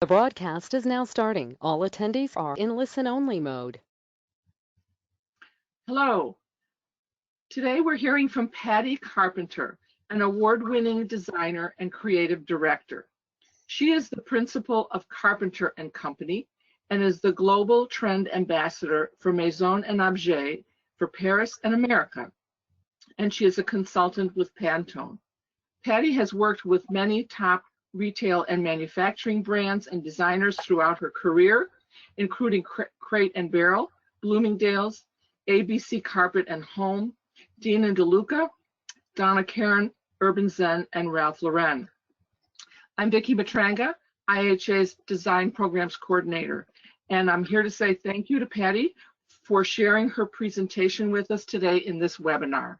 The broadcast is now starting. All attendees are in listen-only mode. Hello. Today we're hearing from Pattie Carpenter, an award-winning designer and creative director. She is the principal of Carpenter and Company and is the global trend ambassador for Maison and Objet for Paris and America. And she is a consultant with Pantone. Pattie has worked with many top retail and manufacturing brands and designers throughout her career, including Crate and Barrel, Bloomingdale's, ABC Carpet and Home, Dean and DeLuca, Donna Karan, Urban Zen, and Ralph Lauren. I'm Vicki Matranga, IHA's Design Programs Coordinator, and I'm here to say thank you to Pattie for sharing her presentation with us today in this webinar.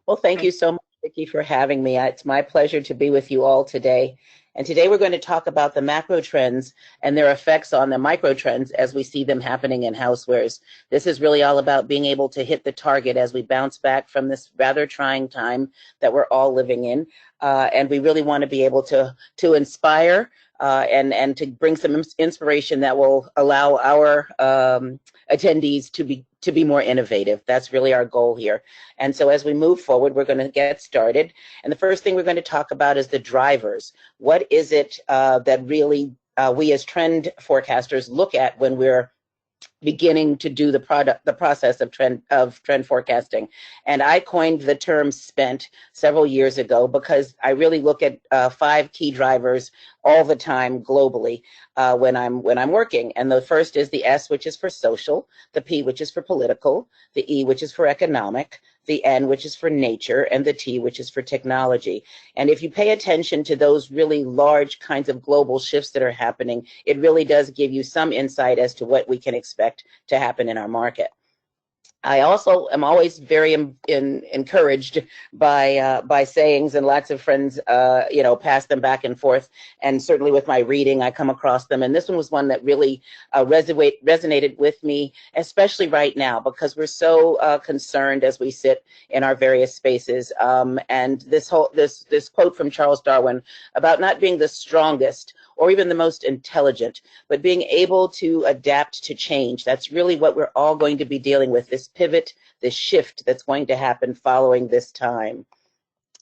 Well, thank you so much, Vicki, for having me. It's my pleasure to be with you all today. And today we're going to talk about the macro trends and their effects on the micro trends as we see them happening in housewares. This is really all about being able to hit the target as we bounce back from this rather trying time that we're all living in. And we really want to be able to inspire and to bring some inspiration that will allow our attendees to be more innovative. That's really our goal here. And so as we move forward, we're going to get started. And the first thing we're going to talk about is the drivers. What is it that really we as trend forecasters look at when we're beginning to do the process of trend forecasting? And I coined the term SPENT several years ago because I really look at 5 key drivers all the time globally when I'm working. And the first is the S, which is for social, the P, which is for political, the E, which is for economic, the N, which is for nature, and the T, which is for technology. And if you pay attention to those really large kinds of global shifts that are happening, it really does give you some insight as to what we can expect to happen in our market. I also am always very encouraged by sayings, and lots of friends, pass them back and forth. And certainly with my reading, I come across them. And this one was one that really resonated with me, especially right now, because we're so concerned as we sit in our various spaces. And this quote from Charles Darwin about not being the strongest or even the most intelligent, but being able to adapt to change. That's really what we're all going to be dealing with, this pivot, this shift that's going to happen following this time.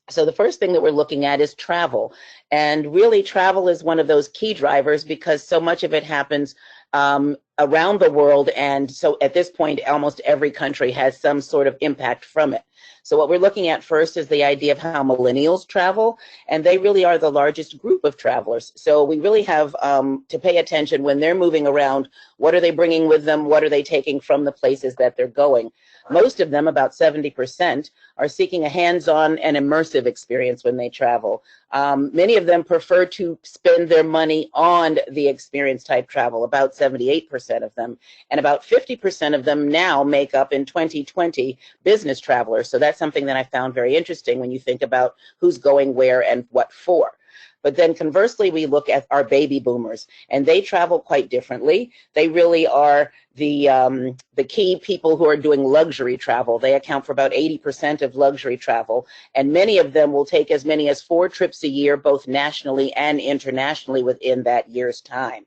So the first thing that we're looking at is travel. And really travel is one of those key drivers because so much of it happens around the world. And so at this point, almost every country has some sort of impact from it. So what we're looking at first is the idea of how millennials travel, and they really are the largest group of travelers. So we really have to pay attention when they're moving around. What are they bringing with them? What are they taking from the places that they're going? Most of them, about 70%, are seeking a hands-on and immersive experience when they travel. Many of them prefer to spend their money on the experience type travel, about 78% of them. And about 50% of them now make up in 2020 business travelers. So that's something that I found very interesting when you think about who's going where and what for. But then conversely, we look at our baby boomers, and they travel quite differently. They really are the key people who are doing luxury travel. They account for about 80% of luxury travel, and many of them will take as many as 4 trips a year, both nationally and internationally within that year's time.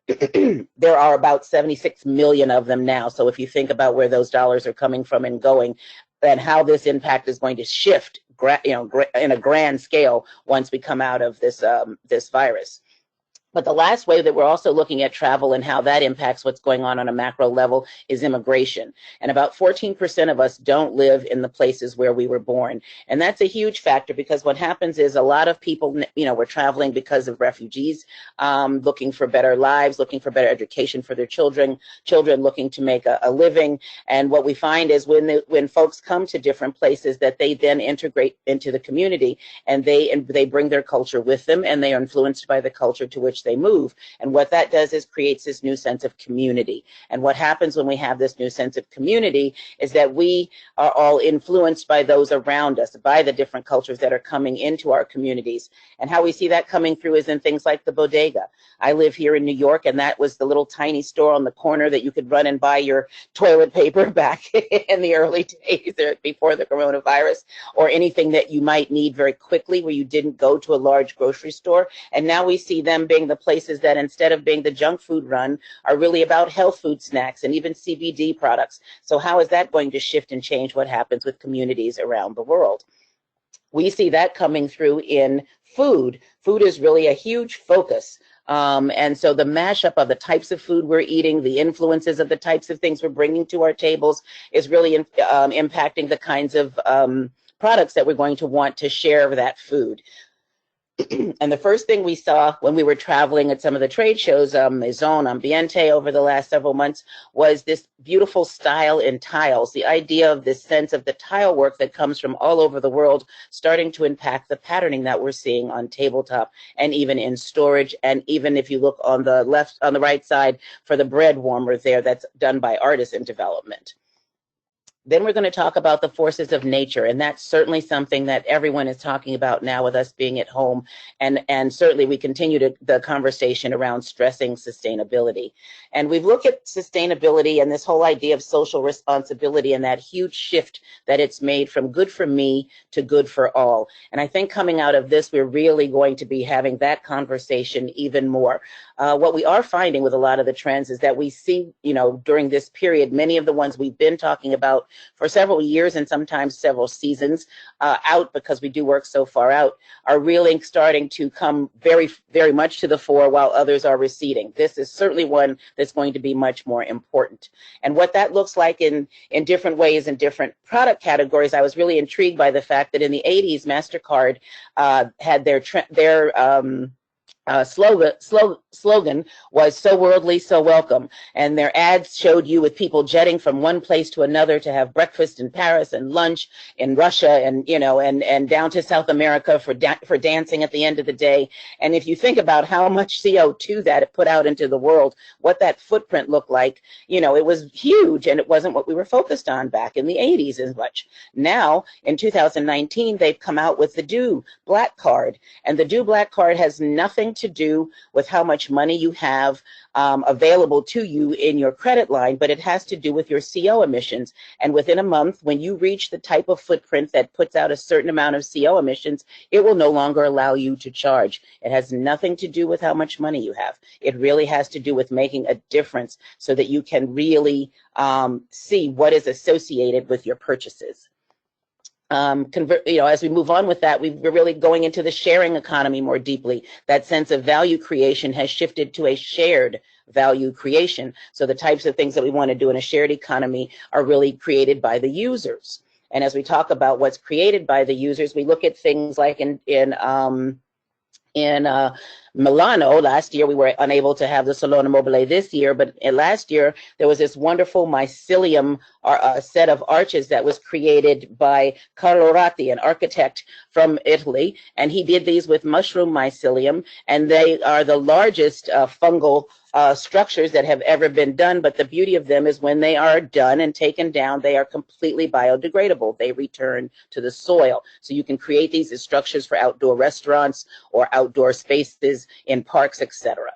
There are about 76 million of them now. So if you think about where those dollars are coming from and going, and how this impact is going to shift, in a grand scale once we come out of this virus. But the last way that we're also looking at travel and how that impacts what's going on a macro level is immigration. And about 14% of us don't live in the places where we were born. And that's a huge factor because what happens is a lot of people, we're traveling because of refugees, looking for better lives, looking for better education for their children looking to make a living. And what we find is when folks come to different places that they then integrate into the community, and they bring their culture with them, and they are influenced by the culture to which which they move. And what that does is creates this new sense of community. And what happens when we have this new sense of community is that we are all influenced by those around us, by the different cultures that are coming into our communities. And how we see that coming through is in things like the bodega. I live here in New York, and that was the little tiny store on the corner that you could run and buy your toilet paper back in the early days before the coronavirus, or anything that you might need very quickly where you didn't go to a large grocery store. And now we see them being the places that, instead of being the junk food run, are really about health food snacks and even CBD products. So how is that going to shift and change what happens with communities around the world? We see that coming through in food. Food is really a huge focus. And so the mashup of the types of food we're eating, the influences of the types of things we're bringing to our tables is really impacting the kinds of products that we're going to want to share that food. And the first thing we saw when we were traveling at some of the trade shows, Maison Ambiente, over the last several months, was this beautiful style in tiles. The idea of this sense of the tile work that comes from all over the world starting to impact the patterning that we're seeing on tabletop and even in storage. And even if you look on the left, on the right side for the bread warmer there, that's done by artisan development. Then we're going to talk about the forces of nature, and that's certainly something that everyone is talking about now with us being at home, and certainly we continue the conversation around stressing sustainability. And we've looked at sustainability and this whole idea of social responsibility and that huge shift that it's made from good for me to good for all. And I think coming out of this, we're really going to be having that conversation even more. What we are finding with a lot of the trends is that we see, during this period, many of the ones we've been talking about for several years and sometimes several seasons out, because we do work so far out, are really starting to come very, very much to the fore while others are receding. This is certainly one that's going to be much more important. And what that looks like in different ways in different product categories, I was really intrigued by the fact that in the 80s, MasterCard had their slogan was "So worldly, so welcome," and their ads showed you with people jetting from one place to another to have breakfast in Paris and lunch in Russia, and and down to South America for dancing at the end of the day. And if you think about how much CO2 that it put out into the world, what that footprint looked like, it was huge, and it wasn't what we were focused on back in the 80s as much. Now in 2019, they've come out with the Do Black Card, and the Do Black Card has nothing to do with how much money you have available to you in your credit line, but it has to do with your CO emissions. And within a month, when you reach the type of footprint that puts out a certain amount of CO emissions, it will no longer allow you to charge. It has nothing to do with how much money you have. It really has to do with making a difference so that you can really see what is associated with your purchases. As we move on with that, we're really going into the sharing economy more deeply. That sense of value creation has shifted to a shared value creation. So the types of things that we want to do in a shared economy are really created by the users. And as we talk about what's created by the users, we look at things like in Milano last year. We were unable to have the Salone Mobile this year, but last year there was this wonderful mycelium set of arches that was created by Carlo Ratti, an architect from Italy, and he did these with mushroom mycelium, and they are the largest fungal structures that have ever been done. But the beauty of them is when they are done and taken down, they are completely biodegradable. They return to the soil. So you can create these as structures for outdoor restaurants or outdoor spaces in parks, etc.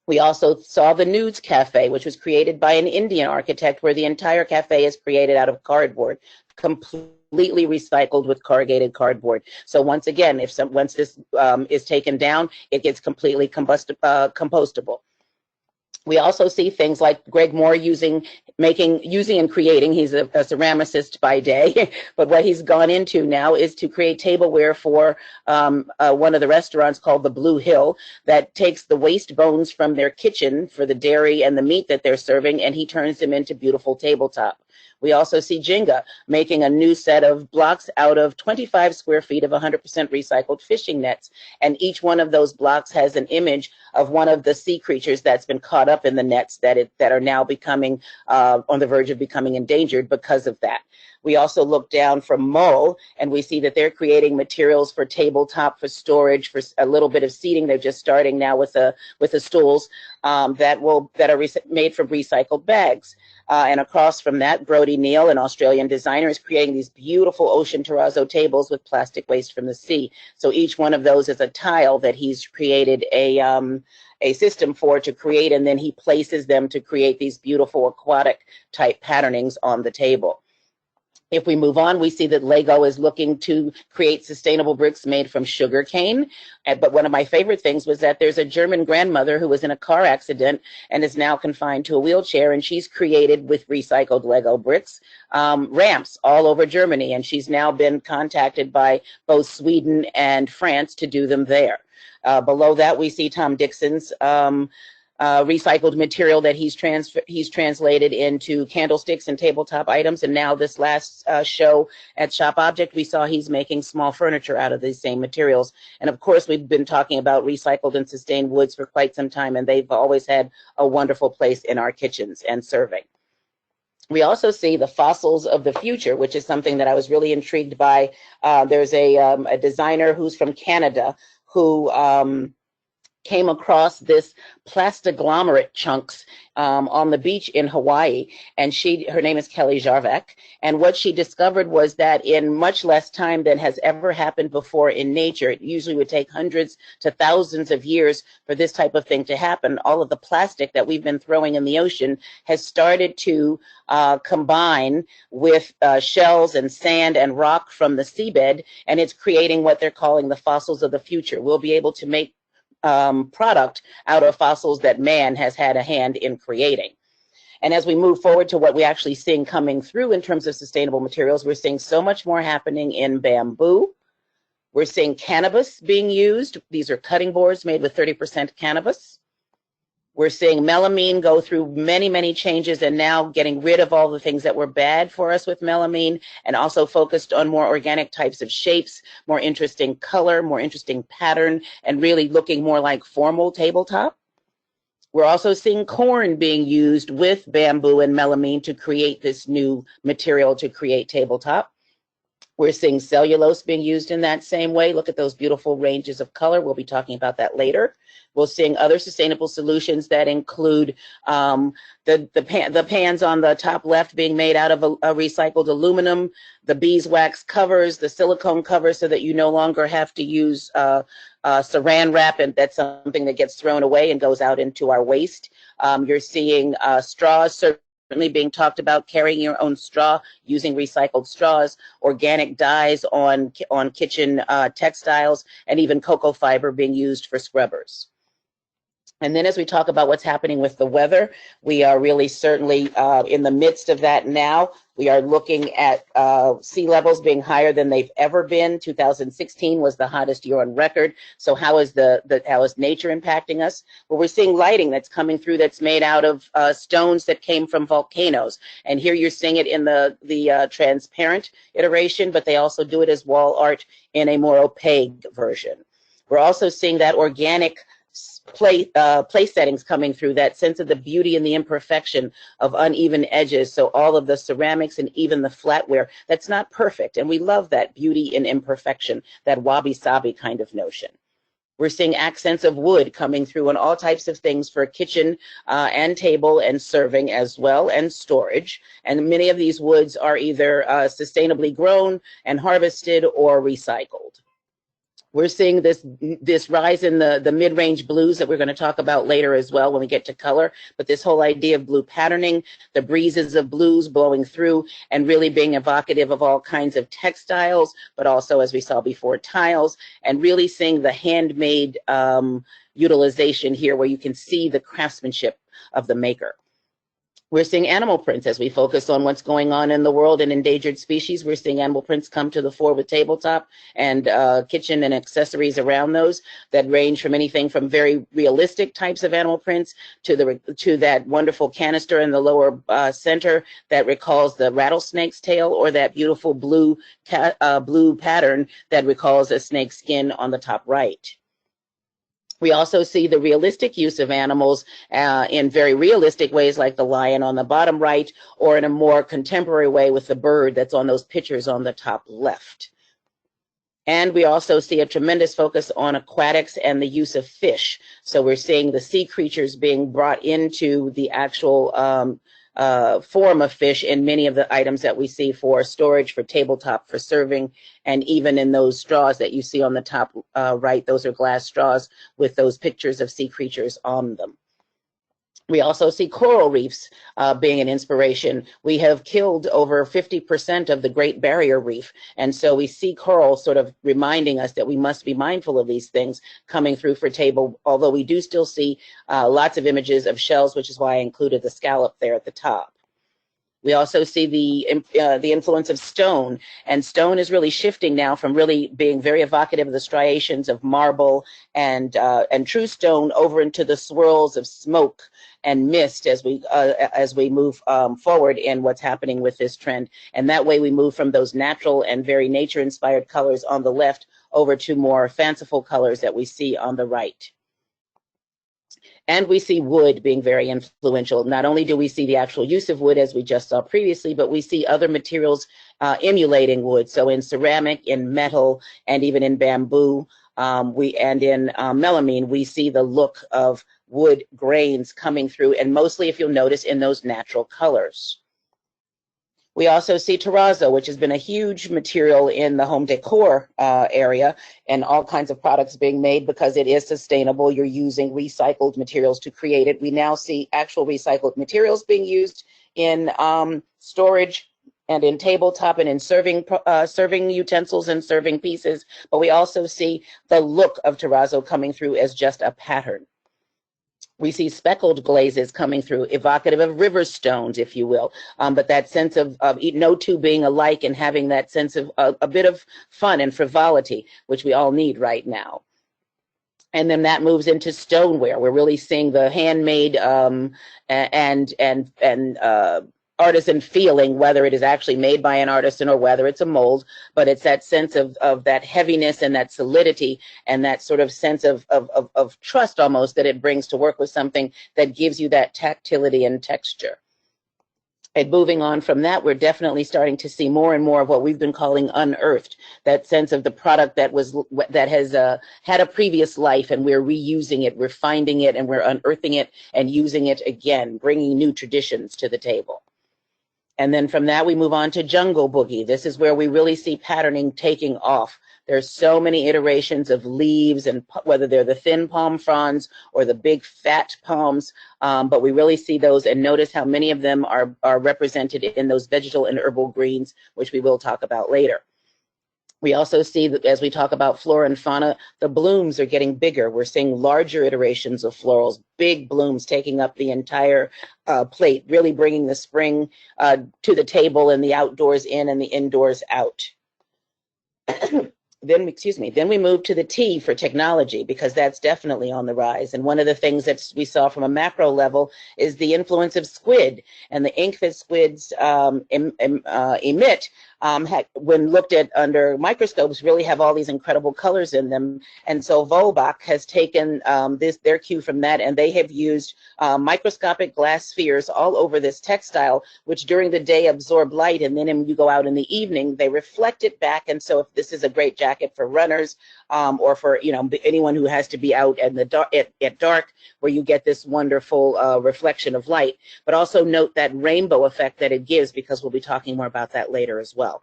We also saw the Nudes Cafe, which was created by an Indian architect, where the entire cafe is created out of cardboard, completely recycled with corrugated cardboard. So once again, once this is taken down, it gets completely compostable. We also see things like Greg Moore using and creating, he's a ceramicist by day, but what he's gone into now is to create tableware for one of the restaurants called the Blue Hill that takes the waste bones from their kitchen for the dairy and the meat that they're serving, and he turns them into beautiful tabletop. We also see Jenga making a new set of blocks out of 25 square feet of 100% recycled fishing nets. And each one of those blocks has an image of one of the sea creatures that's been caught up in the nets that are now becoming on the verge of becoming endangered because of that. We also look down from Mull, and we see that they're creating materials for tabletop, for storage, for a little bit of seating. They're just starting now with the stools that are made from recycled bags. And across from that, Brodie Neal, an Australian designer, is creating these beautiful ocean terrazzo tables with plastic waste from the sea. So each one of those is a tile that he's created a system for to create, and then he places them to create these beautiful aquatic type patternings on the table. If we move on, we see that Lego is looking to create sustainable bricks made from sugar cane. But one of my favorite things was that there's a German grandmother who was in a car accident and is now confined to a wheelchair, and she's created with recycled Lego bricks ramps all over Germany, and she's now been contacted by both Sweden and France to do them there. Below that, we see Tom Dixon's recycled material that he's translated into candlesticks and tabletop items. And now this last show at Shop Object, we saw he's making small furniture out of these same materials. And of course, we've been talking about recycled and sustained woods for quite some time, and they've always had a wonderful place in our kitchens and serving. We also see the fossils of the future, which is something that I was really intrigued by. There's a designer who's from Canada who came across this plastaglomerate chunks on the beach in Hawaii, and her name is Kelly Jarvak, and what she discovered was that in much less time than has ever happened before in nature, it usually would take hundreds to thousands of years for this type of thing to happen. All of the plastic that we've been throwing in the ocean has started to combine with shells and sand and rock from the seabed, and it's creating what they're calling the fossils of the future. We'll be able to make product out of fossils that man has had a hand in creating. And as we move forward to what we're actually seeing coming through in terms of sustainable materials, we're seeing so much more happening in bamboo. We're seeing cannabis being used. These are cutting boards made with 30% cannabis. We're seeing melamine go through many, many changes and now getting rid of all the things that were bad for us with melamine, and also focused on more organic types of shapes, more interesting color, more interesting pattern, and really looking more like formal tabletop. We're also seeing corn being used with bamboo and melamine to create this new material to create tabletop. We're seeing cellulose being used in that same way. Look at those beautiful ranges of color. We'll be talking about that later. We're seeing other sustainable solutions that include the pans on the top left being made out of a recycled aluminum, the beeswax covers, the silicone covers, so that you no longer have to use saran wrap, and that's something that gets thrown away and goes out into our waste. You're seeing straws certainly being talked about, carrying your own straw, using recycled straws, organic dyes on kitchen textiles, and even cocoa fiber being used for scrubbers. And then as we talk about what's happening with the weather, we are really certainly in the midst of that now. We are looking at sea levels being higher than they've ever been. 2016 was the hottest year on record. So how is how is nature impacting us? Well, we're seeing lighting that's coming through that's made out of stones that came from volcanoes. And here you're seeing it in the transparent iteration, but they also do it as wall art in a more opaque version. We're also seeing that organic place settings coming through, that sense of the beauty and the imperfection of uneven edges. So all of the ceramics and even the flatware, that's not perfect. And we love that beauty and imperfection, that wabi-sabi kind of notion. We're seeing accents of wood coming through on all types of things for kitchen and table and serving as well, and storage. And many of these woods are either sustainably grown and harvested or recycled. We're seeing this rise in the mid-range blues that we're going to talk about later as well when we get to color. But this whole idea of blue patterning, the breezes of blues blowing through and really being evocative of all kinds of textiles, but also, as we saw before, tiles, and really seeing the handmade utilization here where you can see the craftsmanship of the maker. We're seeing animal prints as we focus on what's going on in the world and endangered species. We're seeing animal prints come to the fore with tabletop and kitchen and accessories around those that range from anything from very realistic types of animal prints to that wonderful canister in the lower center that recalls the rattlesnake's tail, or that beautiful blue pattern that recalls a snake's skin on the top right. We also see the realistic use of animals in very realistic ways, like the lion on the bottom right, or in a more contemporary way with the bird that's on those pictures on the top left. And we also see a tremendous focus on aquatics and the use of fish. So we're seeing the sea creatures being brought into the actual form of fish in many of the items that we see for storage, for tabletop, for serving, and even in those straws that you see on the top right. Those are glass straws with those pictures of sea creatures on them. We also see coral reefs being an inspiration. We have killed over 50% of the Great Barrier Reef, and so we see coral sort of reminding us that we must be mindful of these things coming through for table, although we do still see lots of images of shells, which is why I included the scallop there at the top. We also see the influence of stone, and stone is really shifting now from really being very evocative of the striations of marble and true stone over into the swirls of smoke and mist as we move forward in what's happening with this trend. And that way we move from those natural and very nature-inspired colors on the left over to more fanciful colors that we see on the right. And we see wood being very influential. Not only do we see the actual use of wood, as we just saw previously, but we see other materials emulating wood. So in ceramic, in metal, and even in bamboo, and in melamine, we see the look of wood grains coming through, and mostly, if you'll notice, in those natural colors. We also see terrazzo, which has been a huge material in the home decor area, and all kinds of products being made because it is sustainable. You're using recycled materials to create it. We now see actual recycled materials being used in storage and in tabletop and in serving utensils and serving pieces. But we also see the look of terrazzo coming through as just a pattern. We see speckled glazes coming through, evocative of river stones, if you will, but that sense of no two being alike and having that sense of a bit of fun and frivolity, which we all need right now. And then that moves into stoneware. We're really seeing the handmade and artisan feeling, whether it is actually made by an artisan or whether it's a mold, but it's that sense of that heaviness and that solidity and that sort of sense of trust almost that it brings to work with something that gives you that tactility and texture. And moving on from that, we're definitely starting to see more and more of what we've been calling unearthed, that sense of the product that has had a previous life, and we're reusing it, we're finding it, and we're unearthing it and using it again, bringing new traditions to the table. And then from that, we move on to jungle boogie. This is where we really see patterning taking off. There's so many iterations of leaves, and whether they're the thin palm fronds or the big fat palms, but we really see those, and notice how many of them are represented in those vegetal and herbal greens, which we will talk about later. We also see that as we talk about flora and fauna, the blooms are getting bigger. We're seeing larger iterations of florals, big blooms taking up the entire plate, really bringing the spring to the table and the outdoors in and the indoors out. Then we move to the T for technology, because that's definitely on the rise. And one of the things that we saw from a macro level is the influence of squid, and the ink that squids emit when looked at under microscopes really have all these incredible colors in them. And so Volbach has taken their cue from that, and they have used microscopic glass spheres all over this textile, which during the day absorb light, and then when you go out in the evening, they reflect it back. And so if this is a great jacket for runners or for anyone who has to be out in the dark, at dark, where you get this wonderful reflection of light. But also note that rainbow effect that it gives, because we'll be talking more about that later as well.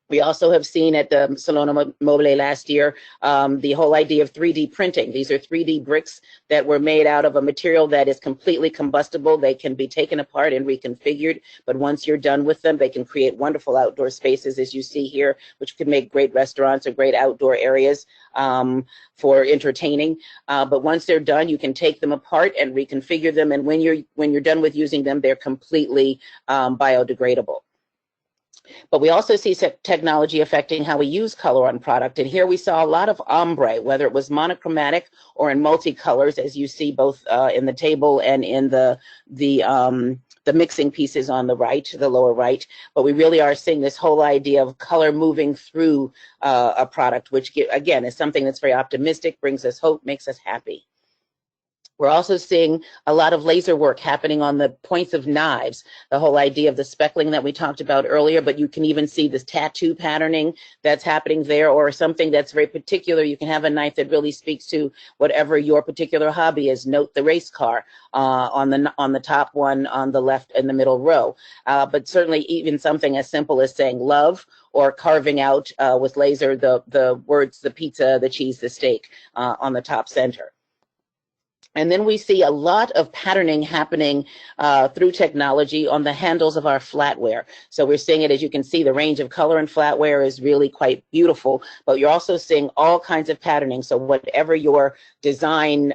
We also have seen at the Salone Mobile last year the whole idea of 3D printing. These are 3D bricks that were made out of a material that is completely combustible. They can be taken apart and reconfigured, but once you're done with them, they can create wonderful outdoor spaces, as you see here, which can make great restaurants or great outdoor areas for entertaining. But once they're done, you can take them apart and reconfigure them, and when you're done with using them, they're completely biodegradable. But we also see technology affecting how we use color on product. And here we saw a lot of ombre, whether it was monochromatic or in multicolors, as you see both in the table and in the the mixing pieces on the right, the lower right, but we really are seeing this whole idea of color moving through a product, which again is something that's very optimistic, brings us hope, makes us happy. We're also seeing a lot of laser work happening on the points of knives, the whole idea of the speckling that we talked about earlier, but you can even see this tattoo patterning that's happening there, or something that's very particular. You can have a knife that really speaks to whatever your particular hobby is. Note the race car on the top one on the left in the middle row. But certainly even something as simple as saying love, or carving out with laser the words, the pizza, the cheese, the steak on the top center. And then we see a lot of patterning happening through technology on the handles of our flatware. So we're seeing it, as you can see, the range of color in flatware is really quite beautiful, but you're also seeing all kinds of patterning. So whatever your design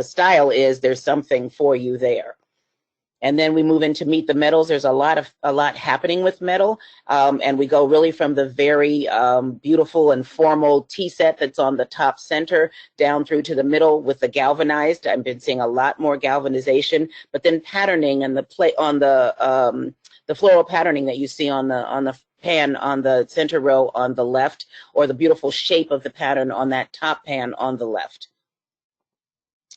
style is, there's something for you there. And then we move into meet the metals. There's a lot happening with metal, and we go really from the very beautiful and formal tea set that's on the top center down through to the middle with the galvanized. I've been seeing a lot more galvanization, but then patterning and the play on the floral patterning that you see on the pan on the center row on the left, or the beautiful shape of the pattern on that top pan on the left.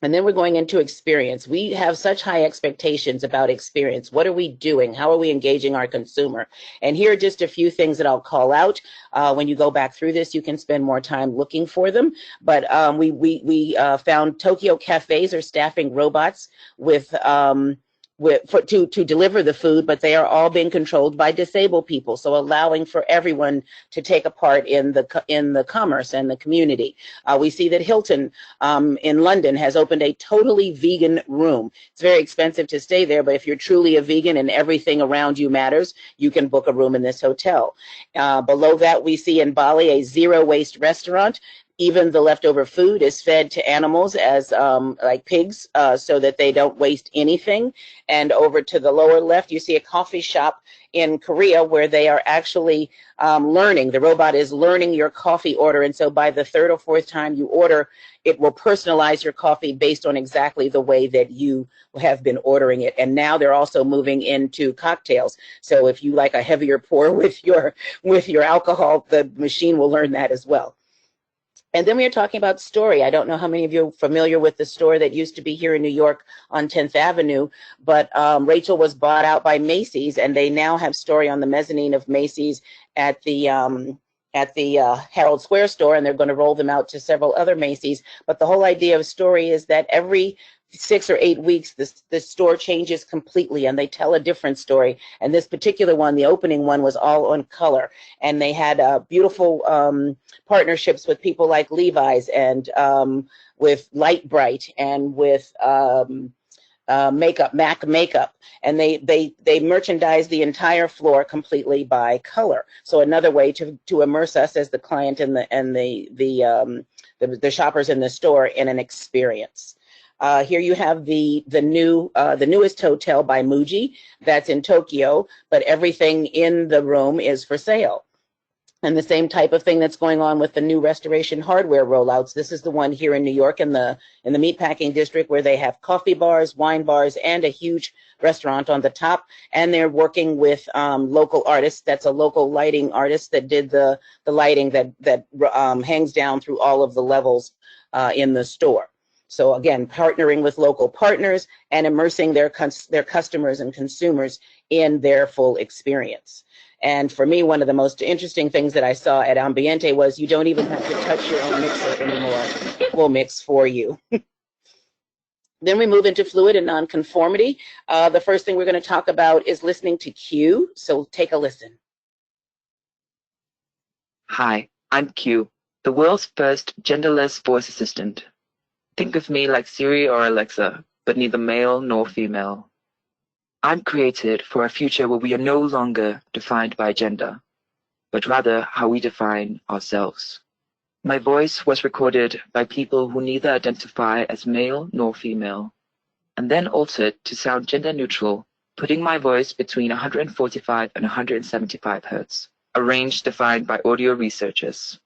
And then we're going into experience. We have such high expectations about experience. What are we doing? How are we engaging our consumer? And here are just a few things that I'll call out. When you go back through this, you can spend more time looking for them. But we found Tokyo cafes are staffing robots to deliver the food, but they are all being controlled by disabled people, so allowing for everyone to take a part in the commerce and the community. We see that Hilton in London has opened a totally vegan room. It's very expensive to stay there, but if you're truly a vegan and everything around you matters, you can book a room in this hotel. Below that, we see in Bali a zero waste restaurant. Even the leftover food is fed to animals as like pigs, so that they don't waste anything. And over to the lower left, you see a coffee shop in Korea where they are actually learning. The robot is learning your coffee order. And so by the third or fourth time you order, it will personalize your coffee based on exactly the way that you have been ordering it. And now they're also moving into cocktails. So if you like a heavier pour with your alcohol, the machine will learn that as well. And then we are talking about Story. I don't know how many of you are familiar with the store that used to be here in New York on 10th Avenue, but Rachel was bought out by Macy's, and they now have Story on the mezzanine of Macy's at the Herald Square store, and they're going to roll them out to several other Macy's. But the whole idea of Story is that every 6 or 8 weeks, the store changes completely, and they tell a different story. And this particular one, the opening one, was all on color, and they had beautiful partnerships with people like Levi's and with Light Bright and with MAC Makeup, and they merchandise the entire floor completely by color. So another way to immerse us as the client and the shoppers in the store in an experience. Here you have the newest hotel by Muji that's in Tokyo, but everything in the room is for sale. And the same type of thing that's going on with the new restoration hardware rollouts. This is the one here in New York in the meatpacking district, where they have coffee bars, wine bars, and a huge restaurant on the top. And they're working with local artists. That's a local lighting artist that did the lighting that hangs down through all of the levels in the store. So again, partnering with local partners and immersing their customers and consumers in their full experience. And for me, one of the most interesting things that I saw at Ambiente was you don't even have to touch your own mixer anymore. It will mix for you. Then we move into fluid and nonconformity. The first thing we're going to talk about is listening to Q. So take a listen. Hi, I'm Q, the world's first genderless voice assistant. Think of me like Siri or Alexa, but neither male nor female. I'm created for a future where we are no longer defined by gender, but rather how we define ourselves. My voice was recorded by people who neither identify as male nor female, and then altered to sound gender neutral, putting my voice between 145 and 175 hertz, a range defined by audio researchers.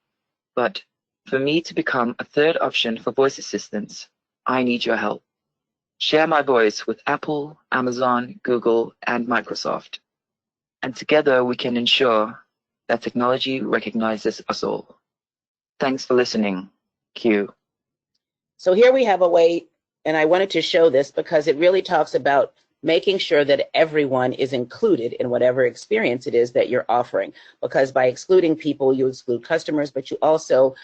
But for me to become a third option for voice assistants, I need your help. share my voice with Apple, Amazon, Google, and Microsoft. And together we can ensure that technology recognizes us all. Thanks for listening. Q. So here we have a way, and I wanted to show this because it really talks about making sure that everyone is included in whatever experience it is that you're offering. Because by excluding people, you exclude customers, but you also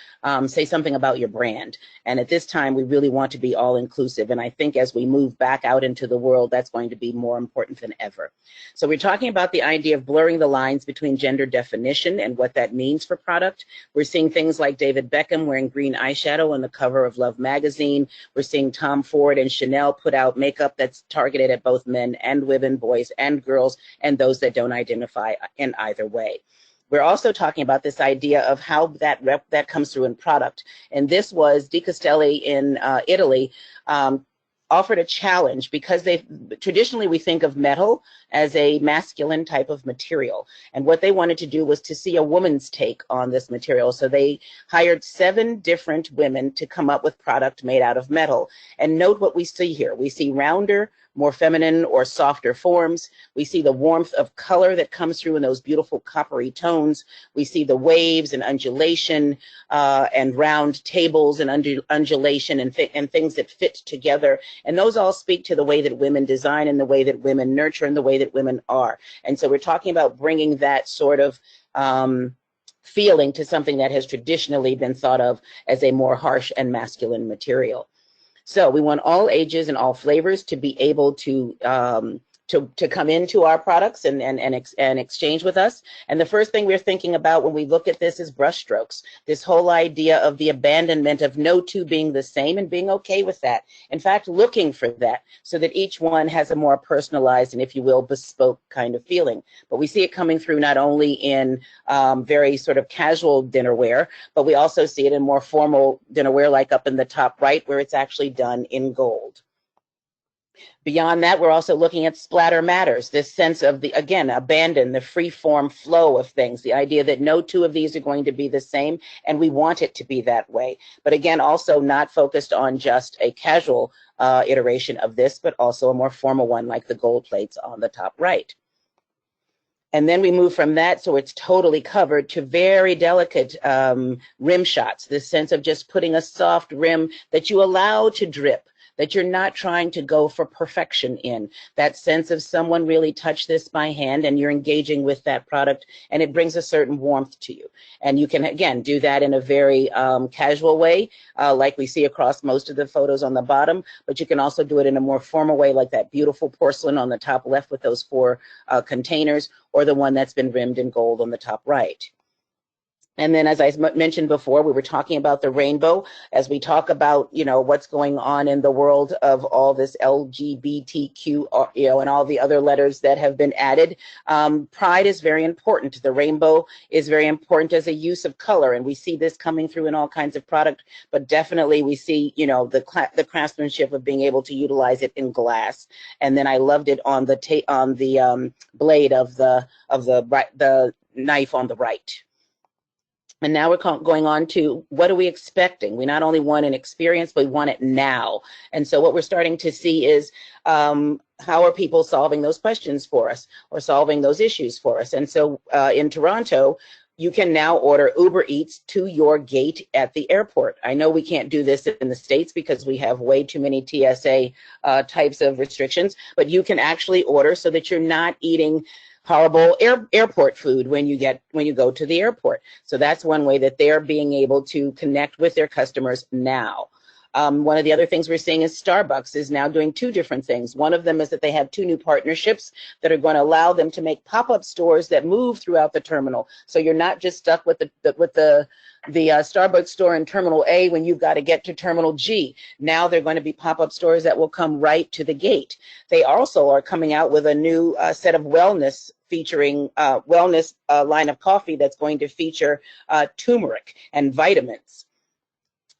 say something about your brand. And at this time, we really want to be all inclusive. And I think as we move back out into the world, that's going to be more important than ever. So we're talking about the idea of blurring the lines between gender definition and what that means for product. We're seeing things like David Beckham wearing green eyeshadow on the cover of Love magazine. We're seeing Tom Ford and Chanel put out makeup that's targeted at both men and women, boys and girls, and those that don't identify in either way. We're also talking about this idea of how that comes through in product. And this was Di Castelli in Italy offered a challenge because traditionally we think of metal as a masculine type of material. And what they wanted to do was to see a woman's take on this material. So they hired 7 different women to come up with product made out of metal. And note what we see here. We see rounder, more feminine or softer forms. We see the warmth of color that comes through in those beautiful coppery tones. We see the waves and undulation and round tables and undulation and things that fit together. And those all speak to the way that women design and the way that women nurture and the way that women are. And so we're talking about bringing that sort of feeling to something that has traditionally been thought of as a more harsh and masculine material. So we want all ages and all flavors to be able to come into our products and exchange with us. And the first thing we're thinking about when we look at this is brushstrokes. This whole idea of the abandonment of no two being the same and being okay with that. In fact, looking for that so that each one has a more personalized and, if you will, bespoke kind of feeling. But we see it coming through not only in very sort of casual dinnerware, but we also see it in more formal dinnerware, like up in the top right, where it's actually done in gold. Beyond that, we're also looking at splatter matters, this sense of the, again, abandon, the free form flow of things, the idea that no two of these are going to be the same, and we want it to be that way. But again, also not focused on just a casual iteration of this, but also a more formal one like the gold plates on the top right. And then we move from that, so it's totally covered, to very delicate rim shots, this sense of just putting a soft rim that you allow to drip, that you're not trying to go for perfection in. That sense of someone really touched this by hand and you're engaging with that product, and it brings a certain warmth to you. And you can, again, do that in a very casual way, like we see across most of the photos on the bottom, but you can also do it in a more formal way, like that beautiful porcelain on the top left with those 4 containers, or the one that's been rimmed in gold on the top right. And then, as I mentioned before, we were talking about the rainbow as we talk about, you know, what's going on in the world of all this LGBTQ, you know, and all the other letters that have been added. Pride is very important. The rainbow is very important as a use of color, and we see this coming through in all kinds of product. But definitely, we see, you know, the craftsmanship of being able to utilize it in glass. And then I loved it on the blade of the knife on the right. And now we're going on to, what are we expecting? We not only want an experience, but we want it now. And so what we're starting to see is how are people solving those questions for us or solving those issues for us? And so in Toronto, you can now order Uber Eats to your gate at the airport. I know we can't do this in the States because we have way too many TSA types of restrictions, but you can actually order so that you're not eating horrible airport food when you go to the airport. So that's one way that they're being able to connect with their customers now. One of the other things we're seeing is Starbucks is now doing 2 different things. One of them is that they have 2 new partnerships that are going to allow them to make pop-up stores that move throughout the terminal. So you're not just stuck with the Starbucks store in Terminal A when you've got to get to Terminal G. Now they're going to be pop-up stores that will come right to the gate. They also are coming out with a new set of wellness featuring wellness line of coffee that's going to feature turmeric and vitamins.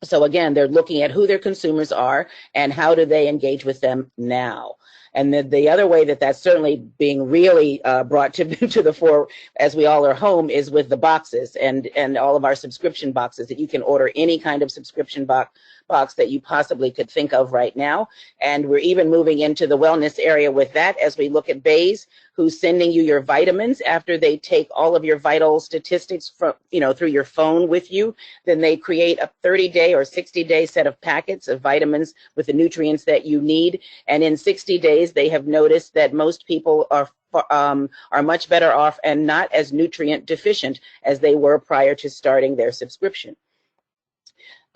So again, they're looking at who their consumers are and how do they engage with them now. And the other way that that's certainly being really brought to the fore as we all are home is with the boxes and all of our subscription boxes, that you can order any kind of subscription box that you possibly could think of right now. And we're even moving into the wellness area with that as we look at Bays, who's sending you your vitamins after they take all of your vital statistics from, through your phone with you. Then they create a 30-day or 60-day set of packets of vitamins with the nutrients that you need. And in 60 days, they have noticed that most people are much better off and not as nutrient deficient as they were prior to starting their subscription.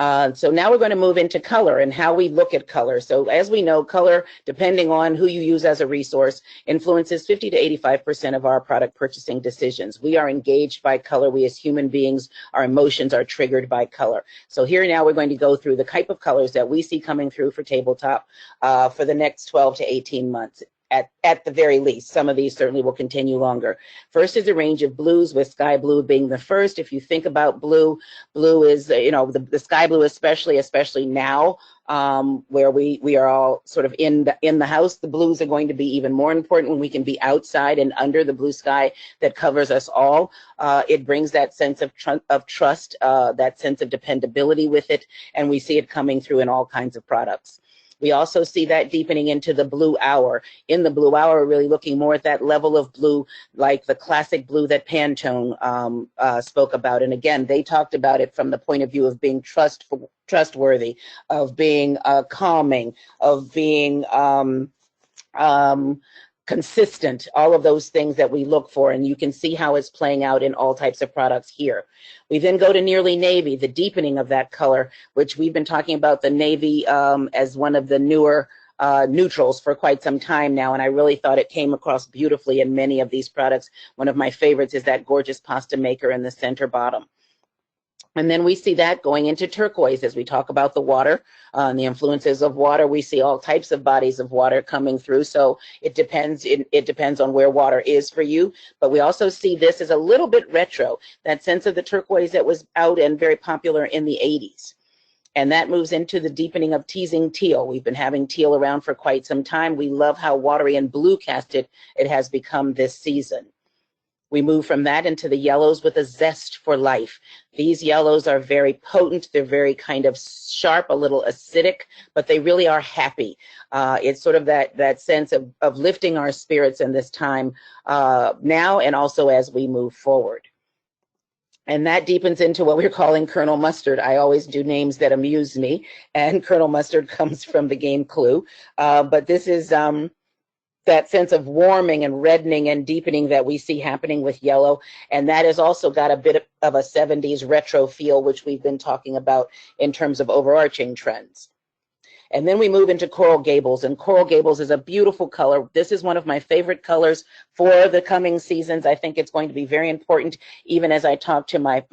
So now we're going to move into color and how we look at color. So as we know, color, depending on who you use as a resource, influences 50 to 85% of our product purchasing decisions. We are engaged by color. We as human beings, our emotions are triggered by color. So here now we're going to go through the type of colors that we see coming through for tabletop for the next 12 to 18 months. At the very least. Some of these certainly will continue longer. First is a range of blues, with sky blue being the first. If you think about blue, blue is, the sky blue especially now, where we are all sort of in the house. The blues are going to be even more important when we can be outside and under the blue sky that covers us all. It brings that sense of trust, that sense of dependability with it, and we see it coming through in all kinds of products. We also see that deepening into the blue hour. In the blue hour, we're really looking more at that level of blue, like the classic blue that Pantone spoke about. And again, they talked about it from the point of view of being trustworthy, of being calming, of being consistent, all of those things that we look for, and you can see how it's playing out in all types of products here. We then go to nearly navy, the deepening of that color, which we've been talking about the navy as one of the newer neutrals for quite some time now, and I really thought it came across beautifully in many of these products. One of my favorites is that gorgeous pasta maker in the center bottom. And then we see that going into turquoise as we talk about the water and the influences of water. We see all types of bodies of water coming through. So it depends on where water is for you. But we also see this as a little bit retro, that sense of the turquoise that was out and very popular in the 80s. And that moves into the deepening of teasing teal. We've been having teal around for quite some time. We love how watery and blue casted it has become this season. We move from that into the yellows with a zest for life. These yellows are very potent. They're very kind of sharp, a little acidic, but they really are happy. It's sort of that sense of lifting our spirits in this time now and also as we move forward. And that deepens into what we're calling Colonel Mustard. I always do names that amuse me, and Colonel Mustard comes from the game Clue. But this is that sense of warming and reddening and deepening that we see happening with yellow. And that has also got a bit of a 70s retro feel, which we've been talking about in terms of overarching trends. And then we move into Coral Gables, and Coral Gables is a beautiful color. This is one of my favorite colors for the coming seasons. I think it's going to be very important, even as I talk to my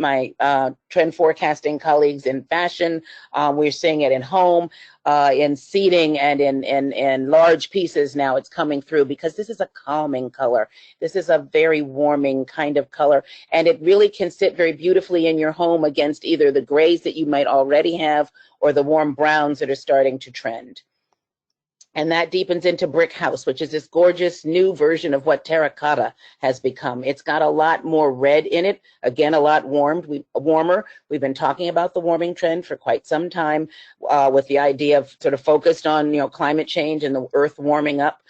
trend forecasting colleagues in fashion. We're seeing it in home, in seating, and in large pieces now. It's coming through because this is a calming color. This is a very warming kind of color, and it really can sit very beautifully in your home against either the grays that you might already have or the warm browns that are starting to trend. And that deepens into Brick House, which is this gorgeous new version of what terracotta has become. It's got a lot more red in it, again, a lot warmer. We've been talking about the warming trend for quite some time with the idea of sort of focused on, climate change and the earth warming up.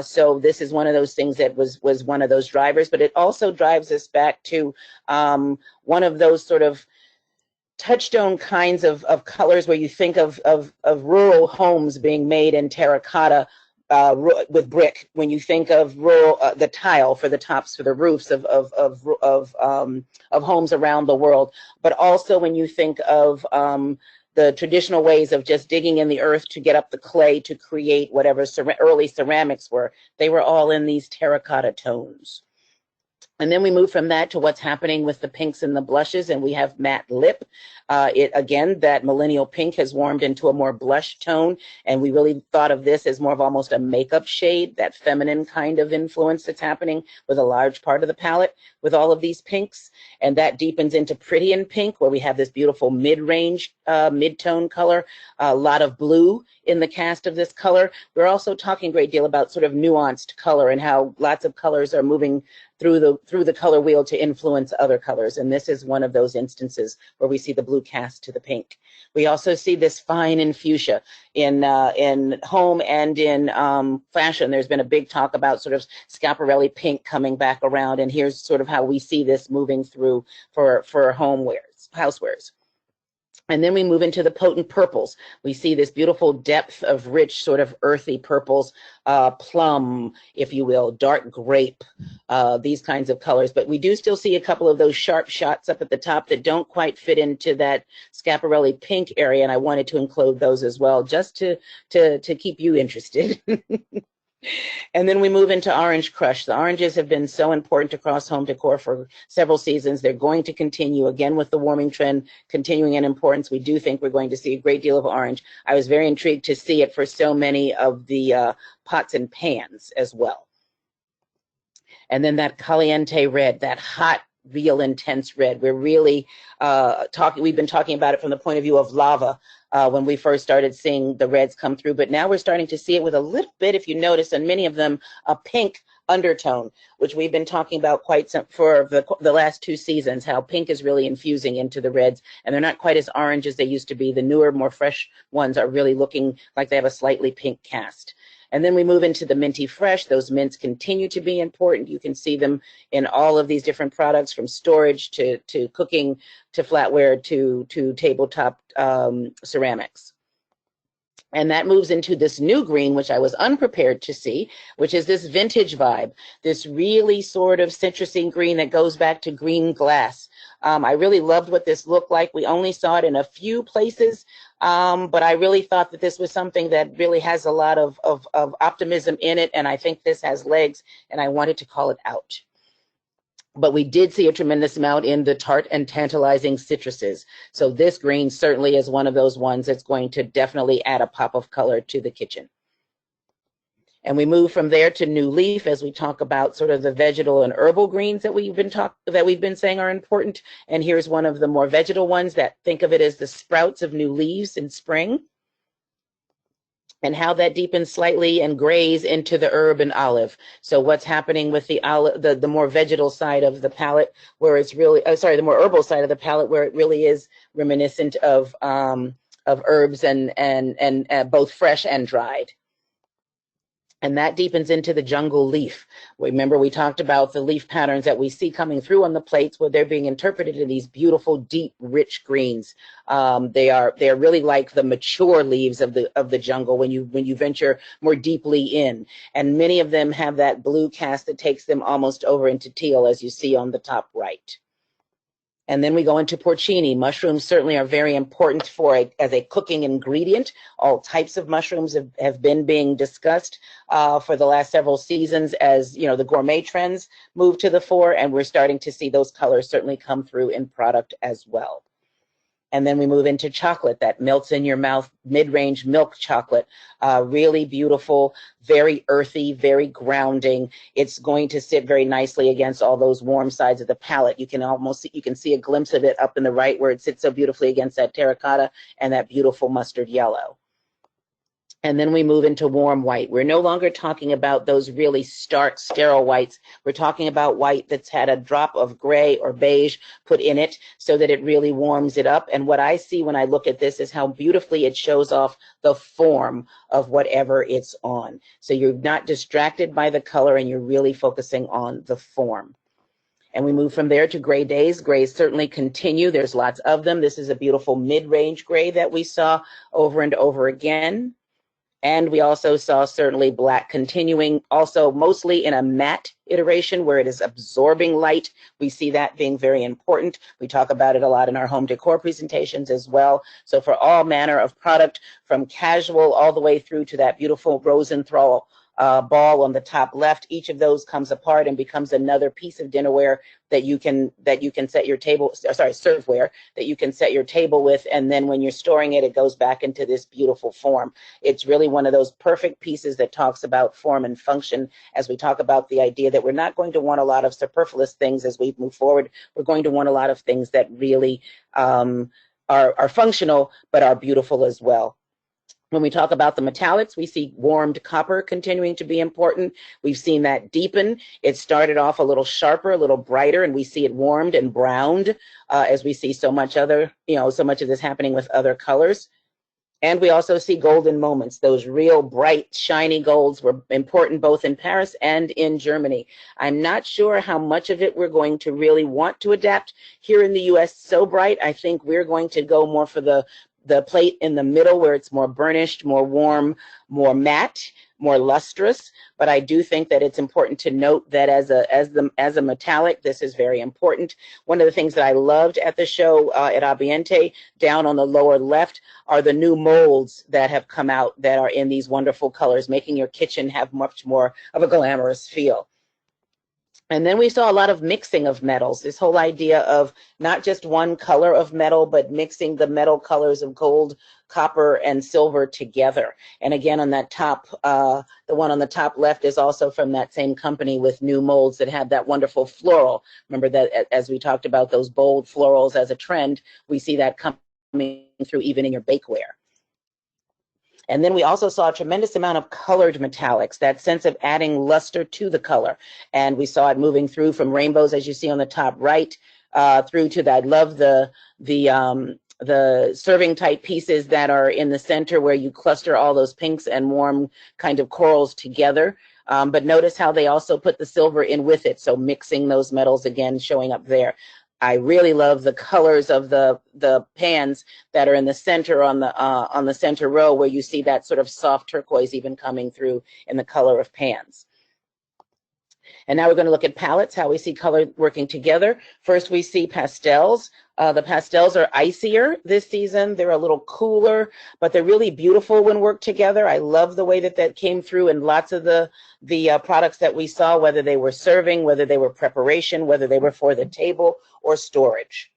So this is one of those things that was one of those drivers, but it also drives us back to one of those sort of touchstone kinds of colors where you think of rural homes being made in terracotta with brick. When you think of rural, the tile for the tops for the roofs of homes around the world, but also when you think of the traditional ways of just digging in the earth to get up the clay to create whatever early ceramics were, they were all in these terracotta tones. And then we move from that to what's happening with the pinks and the blushes, and we have matte lip. Again, that millennial pink has warmed into a more blush tone, and we really thought of this as more of almost a makeup shade, that feminine kind of influence that's happening with a large part of the palette with all of these pinks. And that deepens into Pretty in Pink, where we have this beautiful mid-range mid-tone color, a lot of blue in the cast of this color. We're also talking a great deal about sort of nuanced color and how lots of colors are moving through the color wheel to influence other colors. And this is one of those instances where we see the blue cast to the pink. We also see this fine in fuchsia in home and in fashion. There's been a big talk about sort of Schiaparelli pink coming back around, and here's sort of how we see this moving through for housewares. And then we move into the potent purples. We see this beautiful depth of rich, sort of earthy purples, plum, if you will, dark grape, these kinds of colors. But we do still see a couple of those sharp shots up at the top that don't quite fit into that Schiaparelli pink area, and I wanted to include those as well, just to keep you interested. And then we move into Orange Crush. The oranges have been so important across home decor for several seasons. They're going to continue, again, with the warming trend continuing in importance. We do think we're going to see a great deal of orange. I was very intrigued to see it for so many of the pots and pans as well. And then that caliente red, that hot, real intense red. We're really we've been talking about it from the point of view of lava when we first started seeing the reds come through, but now we're starting to see it with a little bit, if you notice, and many of them, a pink undertone, which we've been talking about quite some for the last 2 seasons, how pink is really infusing into the reds, and they're not quite as orange as they used to be. The newer, more fresh ones are really looking like they have a slightly pink cast. And then we move into the minty fresh. Those mints continue to be important. You can see them in all of these different products, from storage to cooking to flatware to tabletop ceramics. And that moves into this new green, which I was unprepared to see, which is this vintage vibe, this really sort of citrusy green that goes back to green glass. I really loved what this looked like. We only saw it in a few places, but I really thought that this was something that really has a lot of optimism in it, and I think this has legs, and I wanted to call it out. But we did see a tremendous amount in the tart and tantalizing citruses. So this green certainly is one of those ones that's going to definitely add a pop of color to the kitchen. And we move from there to new leaf as we talk about sort of the vegetal and herbal greens that we've been saying are important. And here's one of the more vegetal ones that think of it as the sprouts of new leaves in spring, and how that deepens slightly and grays into the herb and olive. So what's happening with the olive, the more vegetal side of the palette, where it's really, the more herbal side of the palette, where it really is reminiscent of herbs and both fresh and dried. And that deepens into the jungle leaf. Remember, we talked about the leaf patterns that we see coming through on the plates, where they're being interpreted in these beautiful, deep, rich greens. They're really like the mature leaves of the jungle when you venture more deeply in. And many of them have that blue cast that takes them almost over into teal, as you see on the top right. And then we go into porcini. Mushrooms certainly are very important as a cooking ingredient. All types of mushrooms have been being discussed for the last several seasons as the gourmet trends move to the fore, and we're starting to see those colors certainly come through in product as well. And then we move into chocolate, that melts in your mouth, mid-range milk chocolate. Really beautiful, very earthy, very grounding. It's going to sit very nicely against all those warm sides of the palette. You can see a glimpse of it up in the right, where it sits so beautifully against that terracotta and that beautiful mustard yellow. And then we move into warm white. We're no longer talking about those really stark, sterile whites. We're talking about white that's had a drop of gray or beige put in it so that it really warms it up. And what I see when I look at this is how beautifully it shows off the form of whatever it's on. So you're not distracted by the color, and you're really focusing on the form. And we move from there to gray days. Grays certainly continue. There's lots of them. This is a beautiful mid-range gray that we saw over and over again. And we also saw certainly black continuing, also mostly in a matte iteration where it is absorbing light. We see that being very important. We talk about it a lot in our home decor presentations as well. So for all manner of product, from casual all the way through to that beautiful Rosenthal ball on the top left, each of those comes apart and becomes another piece of dinnerware that you can set your table, serveware that you can set your table with, and then when you're storing it, it goes back into this beautiful form. It's really one of those perfect pieces that talks about form and function, as we talk about the idea that we're not going to want a lot of superfluous things as we move forward. We're going to want a lot of things that really are functional, but are beautiful as well. When we talk about the metallics, we see warmed copper continuing to be important. We've seen that deepen. It started off a little sharper, a little brighter, and we see it warmed and browned as we see so much other, so much of this happening with other colors. And we also see golden moments. Those real bright, shiny golds were important both in Paris and in Germany. I'm not sure how much of it we're going to really want to adapt here in the US so bright. I think we're going to go more for the plate in the middle where it's more burnished, more warm, more matte, more lustrous. But I do think that it's important to note that as a metallic, this is very important. One of the things that I loved at the show at Ambiente, down on the lower left, are the new molds that have come out that are in these wonderful colors, making your kitchen have much more of a glamorous feel. And then we saw a lot of mixing of metals, this whole idea of not just one color of metal, but mixing the metal colors of gold, copper, and silver together. And again, on that top, the one on the top left is also from that same company with new molds that have that wonderful floral. Remember that as we talked about those bold florals as a trend, we see that coming through even in your bakeware. And then we also saw a tremendous amount of colored metallics, that sense of adding luster to the color. And we saw it moving through from rainbows, as you see on the top right, through to that. I love the serving type pieces that are in the center where you cluster all those pinks and warm kind of corals together. But notice how they also put the silver in with it. So mixing those metals again, showing up there. I really love the colors of the pans that are in the center on the center row, where you see that sort of soft turquoise even coming through in the color of pans. And now we're going to look at palettes, how we see color working together. First, we see pastels. The pastels are icier this season. They're a little cooler, but they're really beautiful when worked together. I love the way that that came through in lots of the products that we saw, whether they were serving, whether they were preparation, whether they were for the table or storage.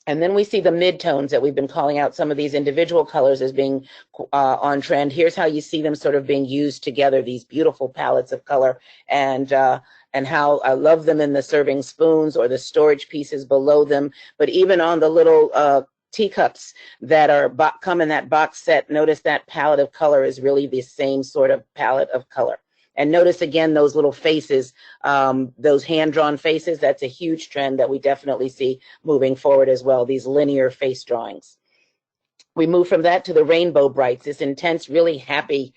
And then we see the mid-tones that we've been calling out some of these individual colors as being on trend. Here's how you see them sort of being used together, these beautiful palettes of color, and how I love them in the serving spoons or the storage pieces below them. But even on the little teacups that are come in that box set, notice that palette of color is really the same sort of palette of color. And notice again those little faces, those hand-drawn faces. That's a huge trend that we definitely see moving forward as well, these linear face drawings. We move from that to the rainbow brights, this intense, really happy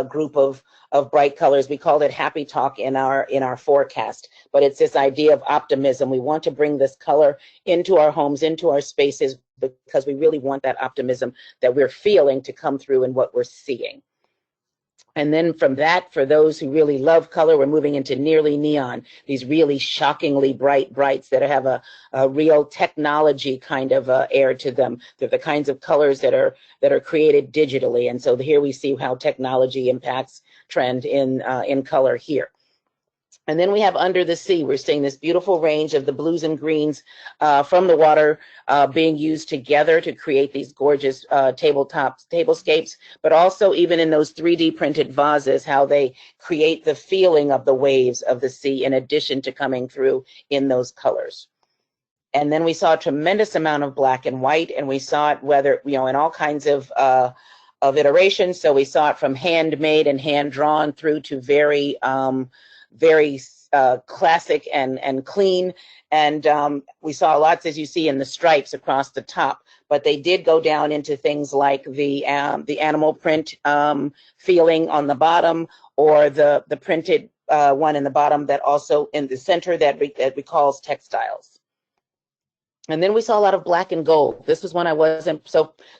group of bright colors. We called it happy talk in our forecast, but it's this idea of optimism. We want to bring this color into our homes, into our spaces, because we really want that optimism that we're feeling to come through in what we're seeing. And then from that, for those who really love color, we're moving into nearly neon, these really shockingly bright brights that have a real technology kind of air to them. They're the kinds of colors that are created digitally. And so here we see how technology impacts trend in color here. And then we have under the sea, we're seeing this beautiful range of the blues and greens from the water being used together to create these gorgeous tablescapes, but also even in those 3D printed vases, how they create the feeling of the waves of the sea in addition to coming through in those colors. And then we saw a tremendous amount of black and white, and we saw it whether, in all kinds of iterations. So we saw it from handmade and hand-drawn through to very classic and clean. And we saw lots, as you see, in the stripes across the top, but they did go down into things like the animal print feeling on the bottom, or the printed one in the bottom that also in the center that recalls textiles. And then we saw a lot of black and gold. This was one I wasn't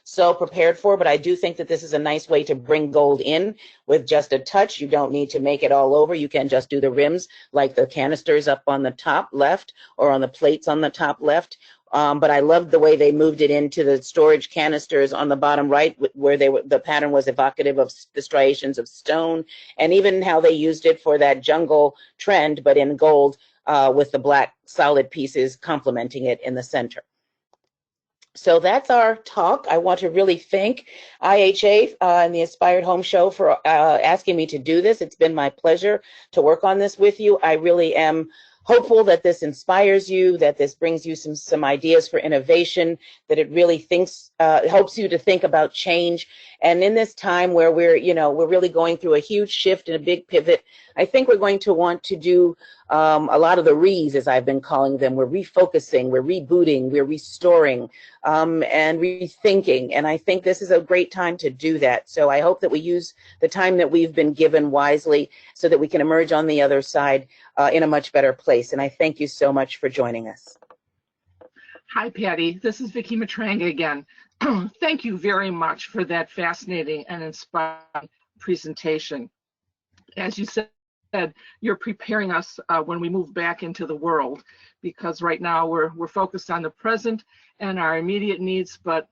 so prepared for, but I do think that this is a nice way to bring gold in with just a touch. You don't need to make it all over. You can just do the rims like the canisters up on the top left or on the plates on the top left. But I loved the way they moved it into the storage canisters on the bottom right, where the pattern was evocative of the striations of stone, and even how they used it for that jungle trend, but in gold, with the black solid pieces complementing it in the center. So that's our talk. I want to really thank IHA and the Inspired Home Show for asking me to do this. It's been my pleasure to work on this with you. I really am hopeful that this inspires you, that this brings you some ideas for innovation, that it really helps you to think about change. And in this time where we're really going through a huge shift and a big pivot, I think we're going to want to do a lot of the re's, as I've been calling them. We're refocusing, we're rebooting, we're restoring, and rethinking. And I think this is a great time to do that. So I hope that we use the time that we've been given wisely so that we can emerge on the other side in a much better place. And I thank you so much for joining us. Hi, Pattie. This is Vicki Matranga again. Thank you very much for that fascinating and inspiring presentation. As you said, you're preparing us when we move back into the world, because right now we're focused on the present and our immediate needs, but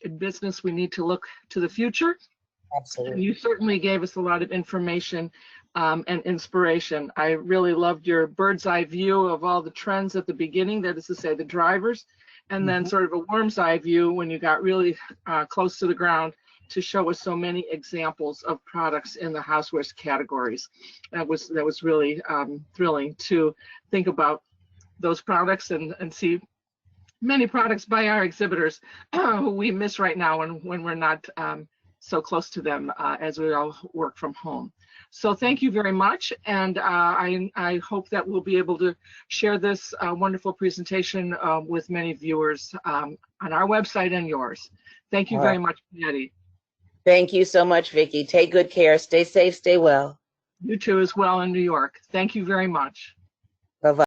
in business we need to look to the future. Absolutely. And you certainly gave us a lot of information and inspiration. I really loved your bird's eye view of all the trends at the beginning, that is to say the drivers, and then sort of a worm's eye view when you got really close to the ground to show us so many examples of products in the housewares categories. That was really thrilling to think about those products and see many products by our exhibitors who we miss right now when we're not so close to them as we all work from home. So thank you very much, and I hope that we'll be able to share this wonderful presentation with many viewers on our website and yours. Thank you very much, Pattie. Thank you so much, Vicki. Take good care. Stay safe, stay well. You too as well in New York. Thank you very much. Bye-bye.